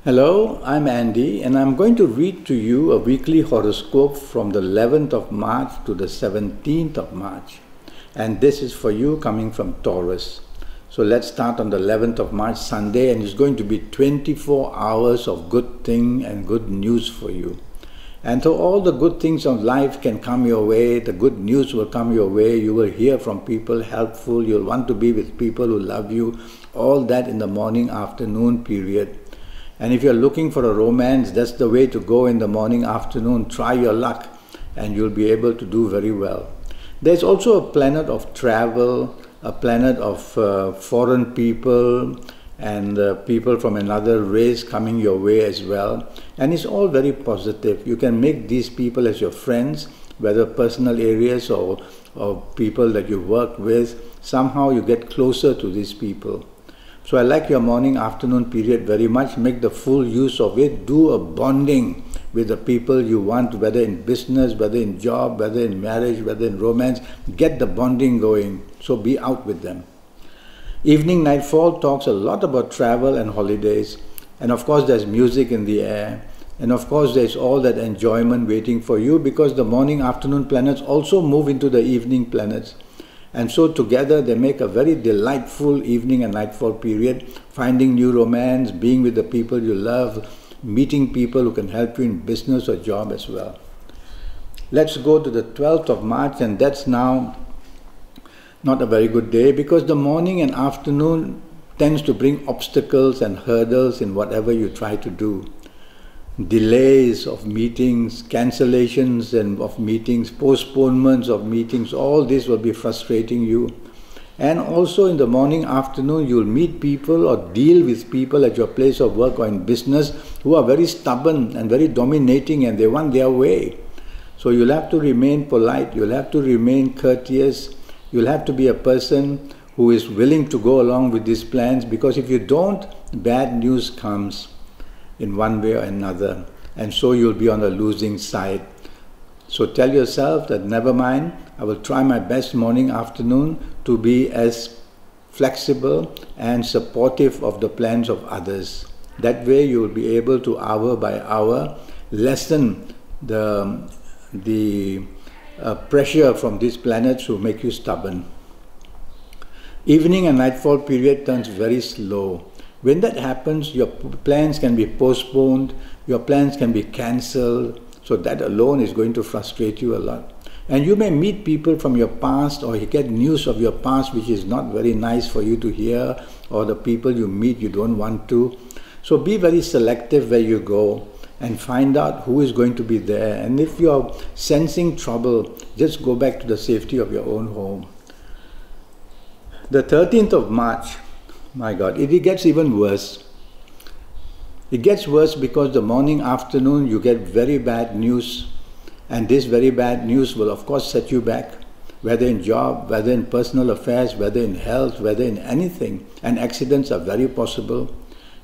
Hello, I'm Andy and I'm going to read to you a weekly horoscope from the 11th of March to the 17th of March. And this is for you coming from Taurus. So let's start on the 11th of March, Sunday, and it's going to be 24 hours of good thing and good news for you. And so all the good things of life can come your way, the good news will come your way, you will hear from people helpful, you'll want to be with people who love you, all that in the morning, afternoon period. And if you're looking for a romance, that's the way to go in the morning, afternoon. Try your luck and you'll be able to do very well. There's also a planet of travel, a planet of foreign people and people from another race coming your way as well. And it's all very positive. You can make these people as your friends, whether personal areas or people that you work with. Somehow you get closer to these people. So I like your morning, afternoon period very much. Make the full use of it. Do a bonding with the people you want, whether in business, whether in job, whether in marriage, whether in romance. Get the bonding going. So be out with them. Evening nightfall talks a lot about travel and holidays. And of course there's music in the air. And of course there's all that enjoyment waiting for you because the morning, afternoon planets also move into the evening planets. And so together they make a very delightful evening and nightfall period, finding new romance, being with the people you love, meeting people who can help you in business or job as well. Let's go to the 12th of March, and that's now not a very good day because the morning and afternoon tends to bring obstacles and hurdles in whatever you try to do. Delays of meetings, cancellations of meetings, postponements of meetings, all this will be frustrating you. And also in the morning, afternoon, you'll meet people or deal with people at your place of work or in business who are very stubborn and very dominating and they want their way. So you'll have to remain polite, you'll have to remain courteous, you'll have to be a person who is willing to go along with these plans because if you don't, bad news comes in one way or another, and so you'll be on the losing side. So tell yourself that never mind, I will try my best morning, afternoon to be as flexible and supportive of the plans of others. That way you will be able to hour by hour lessen the pressure from these planets who make you stubborn. Evening and nightfall period turns very slow. When that happens, your plans can be postponed, your plans can be cancelled, so that alone is going to frustrate you a lot. And you may meet people from your past or you get news of your past which is not very nice for you to hear, or the people you meet you don't want to. So be very selective where you go and find out who is going to be there. And if you're sensing trouble, just go back to the safety of your own home. The 13th of March, my God, it gets even worse. It gets worse because the morning, afternoon, you get very bad news. And this very bad news will, of course, set you back, whether in job, whether in personal affairs, whether in health, whether in anything. And accidents are very possible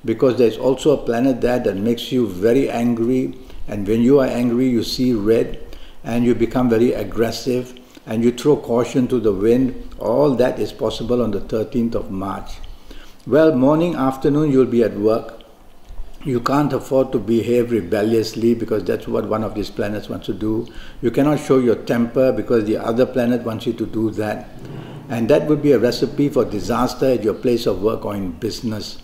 because there's also a planet there that makes you very angry. And when you are angry, you see red and you become very aggressive and you throw caution to the wind. All that is possible on the 13th of March. Well, morning, afternoon, you'll be at work. You can't afford to behave rebelliously because that's what one of these planets wants to do. You cannot show your temper because the other planet wants you to do that. And that would be a recipe for disaster at your place of work or in business.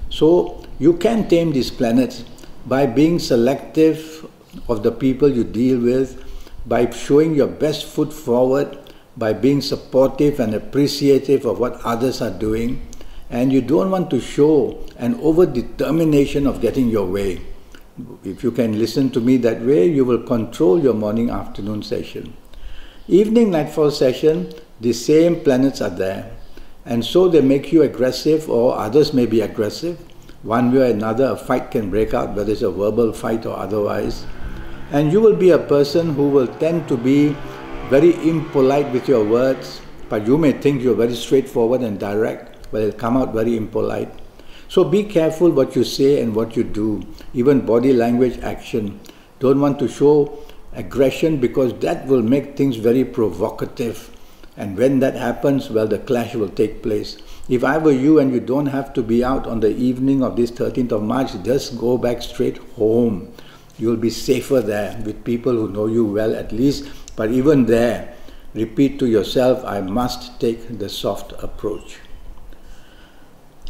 So you can tame these planets by being selective of the people you deal with, by showing your best foot forward, by being supportive and appreciative of what others are doing. And you don't want to show an over-determination of getting your way. If you can listen to me that way, you will control your morning-afternoon session. Evening-nightfall session, the same planets are there. And so they make you aggressive, or others may be aggressive. One way or another, a fight can break out, whether it's a verbal fight or otherwise. And you will be a person who will tend to be very impolite with your words, but you may think you're very straightforward and direct. But it'll come out very impolite. So be careful what you say and what you do, even body language, action. Don't want to show aggression because that will make things very provocative. And when that happens, well, the clash will take place. If I were you and you don't have to be out on the evening of this 13th of March, just go back straight home. You'll be safer there with people who know you well at least. But even there, repeat to yourself, I must take the soft approach.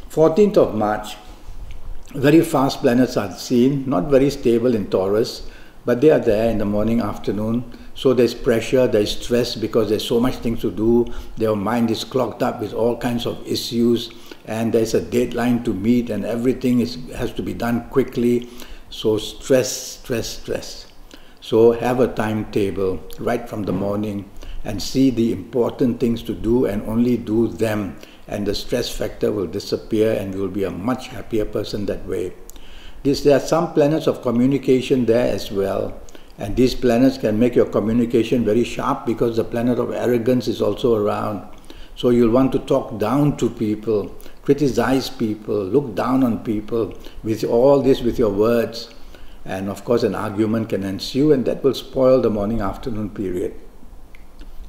14th of March, very fast planets are seen, not very stable in Taurus, but they are there in the morning, afternoon. So there's pressure, there's stress because there's so much things to do. Their mind is clogged up with all kinds of issues, and there's a deadline to meet, and everything has to be done quickly. So stress. So have a timetable right from the morning and see the important things to do and only do them. And the stress factor will disappear and you will be a much happier person that way. There are some planets of communication there as well. And these planets can make your communication very sharp because the planet of arrogance is also around. So you'll want to talk down to people, criticize people, look down on people, with all this with your words. And of course an argument can ensue, and that will spoil the morning-afternoon period.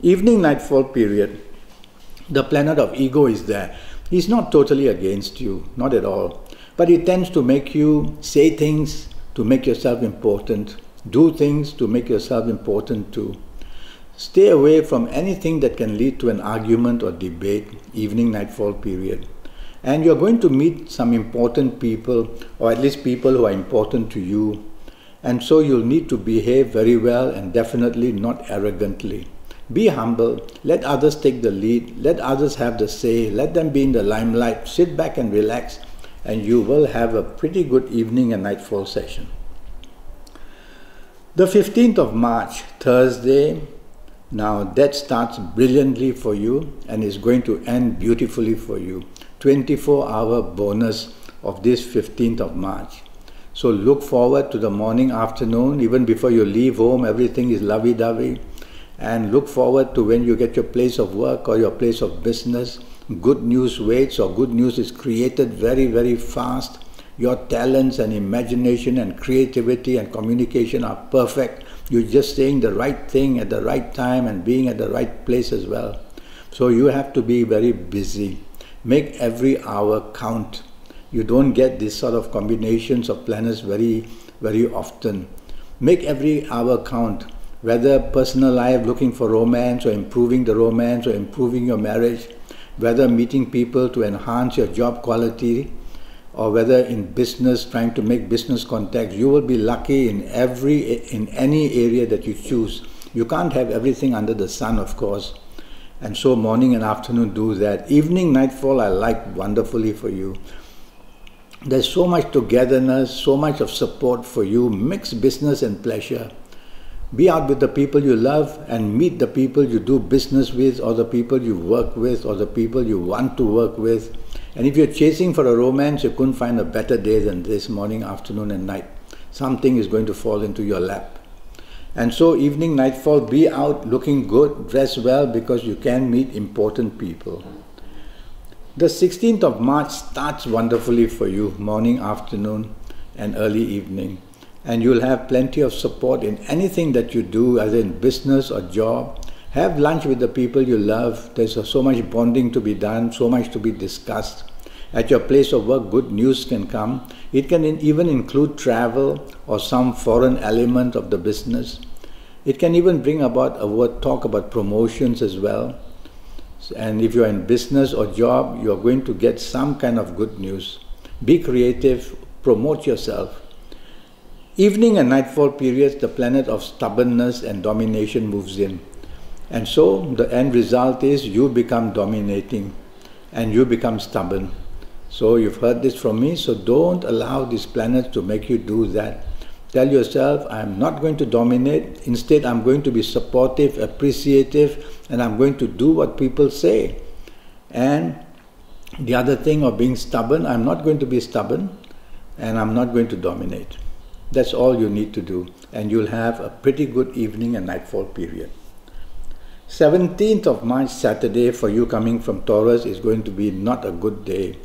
Evening-nightfall period, the planet of ego is there. He's not totally against you, not at all. But he tends to make you say things to make yourself important, do things to make yourself important too. Stay away from anything that can lead to an argument or debate, evening-nightfall period. And you're going to meet some important people, or at least people who are important to you. And so you'll need to behave very well and definitely not arrogantly. Be humble, let others take the lead, let others have the say, let them be in the limelight, sit back and relax, and you will have a pretty good evening and nightfall session. The 15th of March, Thursday, now that starts brilliantly for you and is going to end beautifully for you. 24-hour bonus of this 15th of March. So look forward to the morning, afternoon, even before you leave home, everything is lovey-dovey. And look forward to when you get your place of work or your place of business. Good news waits, or good news is created very, very fast. Your talents and imagination and creativity and communication are perfect. You're just saying the right thing at the right time and being at the right place as well. So you have to be very busy. Make every hour count. You don't get these sort of combinations of planets very, very often. Make every hour count. Whether personal life, looking for romance or improving the romance or improving your marriage, whether meeting people to enhance your job quality, or whether in business, trying to make business contacts, you will be lucky in any area that you choose. You can't have everything under the sun, of course. And so morning and afternoon do that. Evening, nightfall, I like wonderfully for you. There's so much togetherness, so much of support for you. Mix business and pleasure. Be out with the people you love and meet the people you do business with, or the people you work with, or the people you want to work with. And if you're chasing for a romance, you couldn't find a better day than this, morning, afternoon and night. Something is going to fall into your lap. And so evening, nightfall, be out looking good, dress well, because you can meet important people. The 16th of March starts wonderfully for you, morning, afternoon and early evening. And you'll have plenty of support in anything that you do, either in business or job. Have lunch with the people you love. There's so much bonding to be done, so much to be discussed. At your place of work, good news can come. It can even include travel or some foreign element of the business. It can even bring about talk about promotions as well. And if you're in business or job, you're going to get some kind of good news. Be creative, promote yourself. Evening and nightfall periods, the planet of stubbornness and domination moves in. And so the end result is you become dominating and you become stubborn. So you've heard this from me, so don't allow these planets to make you do that. Tell yourself, I'm not going to dominate. Instead, I'm going to be supportive, appreciative, and I'm going to do what people say. And the other thing of being stubborn, I'm not going to be stubborn and I'm not going to dominate. That's all you need to do, and you'll have a pretty good evening and nightfall period. 17th of March, Saturday, for you coming from Taurus, is going to be not a good day.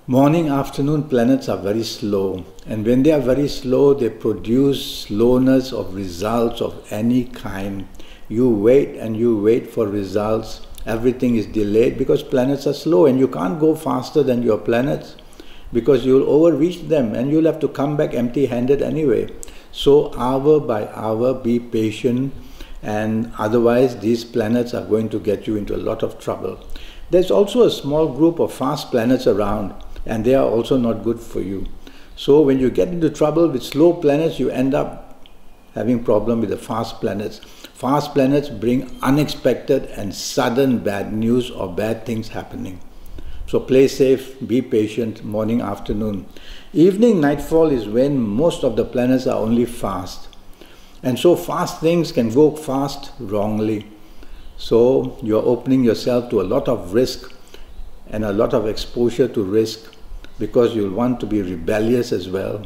Morning, afternoon planets are very slow, and when they are very slow, they produce slowness of results of any kind. You wait and you wait for results. Everything is delayed because planets are slow, and you can't go faster than your planets because you'll overreach them and you'll have to come back empty-handed anyway. So hour by hour, be patient, and otherwise these planets are going to get you into a lot of trouble. There's also a small group of fast planets around, and they are also not good for you. So when you get into trouble with slow planets, you end up having problem with the fast planets. Fast planets bring unexpected and sudden bad news or bad things happening. So play safe, be patient, morning, afternoon. Evening, nightfall is when most of the planets are only fast. And so fast things can go fast wrongly. So you're opening yourself to a lot of risk and a lot of exposure to risk, because you'll want to be rebellious as well,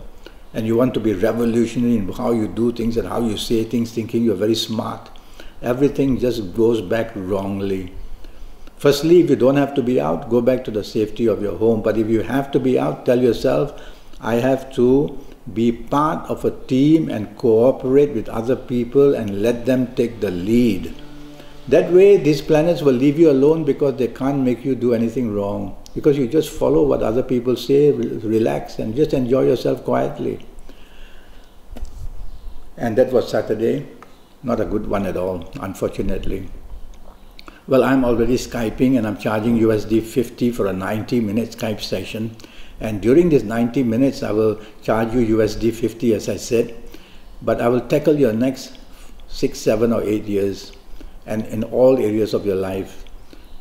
and you want to be revolutionary in how you do things and how you say things, thinking you're very smart. Everything just goes back wrongly. Firstly, if you don't have to be out, go back to the safety of your home. But if you have to be out, tell yourself, I have to be part of a team and cooperate with other people and let them take the lead. That way, these planets will leave you alone because they can't make you do anything wrong. Because you just follow what other people say, relax, and just enjoy yourself quietly. And that was Saturday. Not a good one at all, unfortunately. Well, I'm already Skyping, and I'm charging USD 50 for a 90-minute Skype session. And during this 90 minutes, I will charge you USD 50, as I said. But I will tackle your next 6, 7, or 8 years, and in all areas of your life.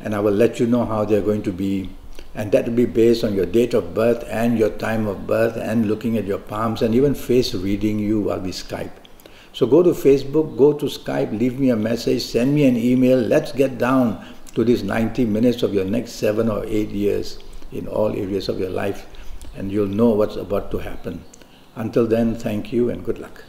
And I will let you know how they're going to be. And that will be based on your date of birth and your time of birth, and looking at your palms, and even face reading you while we Skype. So go to Facebook, go to Skype, leave me a message, send me an email. Let's get down to these 90 minutes of your next 7 or 8 years in all areas of your life, and you'll know what's about to happen. Until then, thank you and good luck.